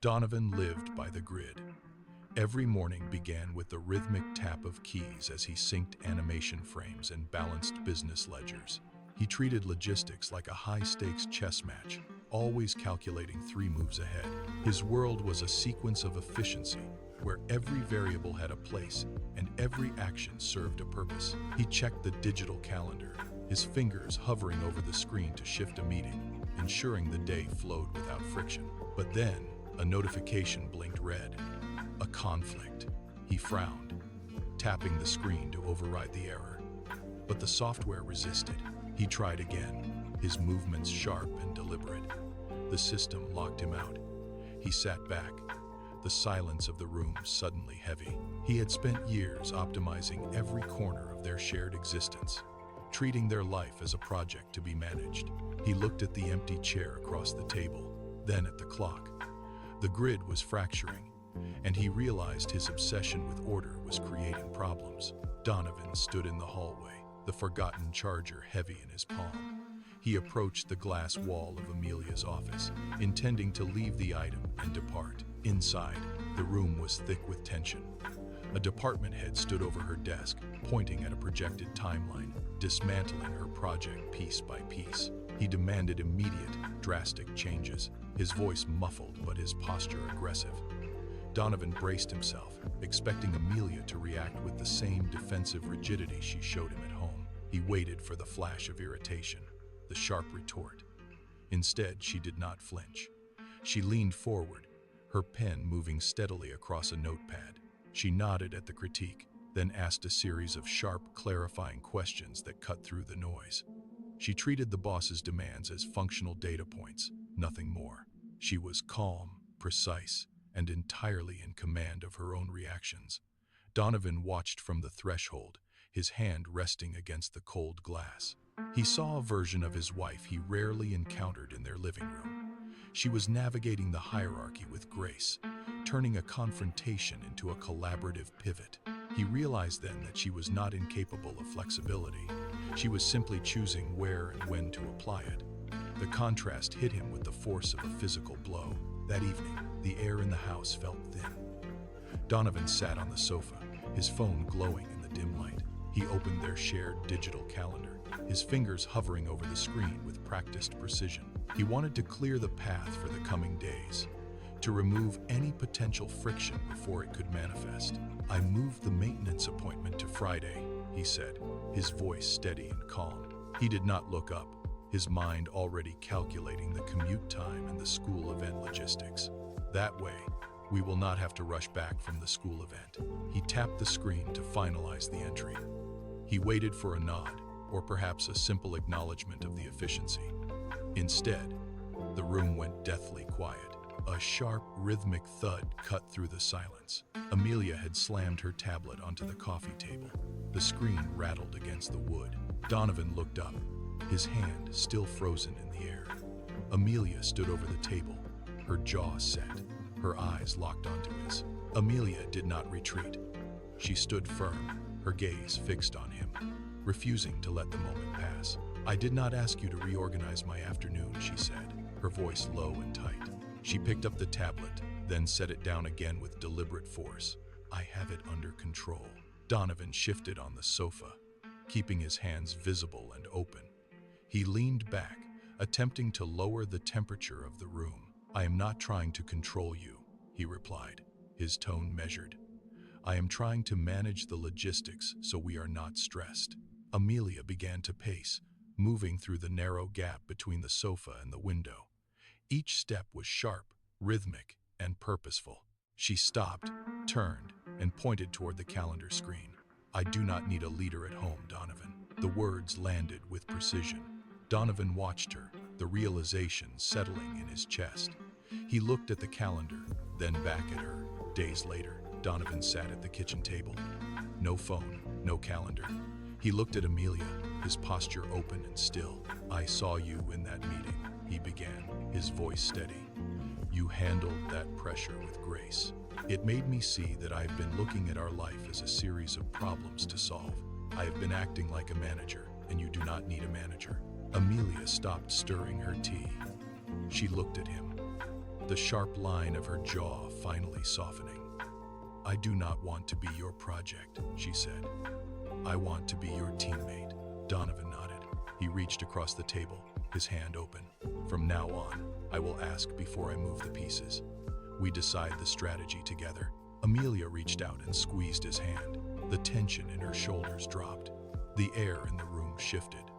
Donovan lived by the grid. Every morning began with the rhythmic tap of keys as he synced animation frames and balanced business ledgers. He treated logistics like a high-stakes chess match, always calculating 3 moves ahead. His world was a sequence of efficiency, where every variable had a place and every action served a purpose. He checked the digital calendar, his fingers hovering over the screen to shift a meeting, ensuring the day flowed without friction. But then, a notification blinked red. A conflict. He frowned, tapping the screen to override the error. But the software resisted. He tried again, his movements sharp and deliberate. The system locked him out. He sat back, the silence of the room suddenly heavy. He had spent years optimizing every corner of their shared existence, treating their life as a project to be managed. He looked at the empty chair across the table, then at the clock. The grid was fracturing, and he realized his obsession with order was creating problems. Donovan stood in the hallway, the forgotten charger heavy in his palm. He approached the glass wall of Amelia's office, intending to leave the item and depart. Inside, the room was thick with tension. A department head stood over her desk, pointing at a projected timeline, dismantling her project piece by piece. He demanded immediate, drastic changes, his voice muffled but his posture aggressive. Donovan braced himself, expecting Amelia to react with the same defensive rigidity she showed him at home. He waited for the flash of irritation, the sharp retort. Instead, she did not flinch. She leaned forward, her pen moving steadily across a notepad. She nodded at the critique, then asked a series of sharp, clarifying questions that cut through the noise. She treated the boss's demands as functional data points, nothing more. She was calm, precise, and entirely in command of her own reactions. Donovan watched from the threshold, his hand resting against the cold glass. He saw a version of his wife he rarely encountered in their living room. She was navigating the hierarchy with grace, turning a confrontation into a collaborative pivot. He realized then that she was not incapable of flexibility. She was simply choosing where and when to apply it. The contrast hit him with the force of a physical blow. That evening, the air in the house felt thin. Donovan sat on the sofa, his phone glowing in the dim light. He opened their shared digital calendar, his fingers hovering over the screen with practiced precision. He wanted to clear the path for the coming days, to remove any potential friction before it could manifest. "I moved the maintenance appointment to Friday," he said, his voice steady and calm. He did not look up, his mind already calculating the commute time and the school event logistics. "That way, we will not have to rush back from the school event." He tapped the screen to finalize the entry. He waited for a nod, or perhaps a simple acknowledgement of the efficiency. Instead, the room went deathly quiet. A sharp, rhythmic thud cut through the silence. Amelia had slammed her tablet onto the coffee table. The screen rattled against the wood. Donovan looked up, his hand still frozen in the air. Amelia stood over the table, her jaw set, her eyes locked onto his. Amelia did not retreat. She stood firm, her gaze fixed on him, refusing to let the moment pass. "I did not ask you to reorganize my afternoon," she said, her voice low and tight. She picked up the tablet, then set it down again with deliberate force. "I have it under control." Donovan shifted on the sofa, keeping his hands visible and open. He leaned back, attempting to lower the temperature of the room. "I am not trying to control you," he replied, his tone measured. "I am trying to manage the logistics so we are not stressed." Amelia began to pace, moving through the narrow gap between the sofa and the window. Each step was sharp, rhythmic, and purposeful. She stopped, turned, and pointed toward the calendar screen. "I do not need a leader at home, Donovan." The words landed with precision. Donovan watched her, the realization settling in his chest. He looked at the calendar, then back at her. Days later, Donovan sat at the kitchen table. No phone, no calendar. He looked at Amelia, his posture open and still. "I saw you in that meeting," he began, his voice steady. "You handled that pressure with grace. It made me see that I have been looking at our life as a series of problems to solve. I have been acting like a manager, and you do not need a manager." Amelia stopped stirring her tea. She looked at him, the sharp line of her jaw finally softening. "I do not want to be your project," she said. "I want to be your teammate." Donovan nodded. He reached across the table, his hand open. "From now on, I will ask before I move the pieces. We decide the strategy together." Amelia reached out and squeezed his hand. The tension in her shoulders dropped. The air in the room shifted.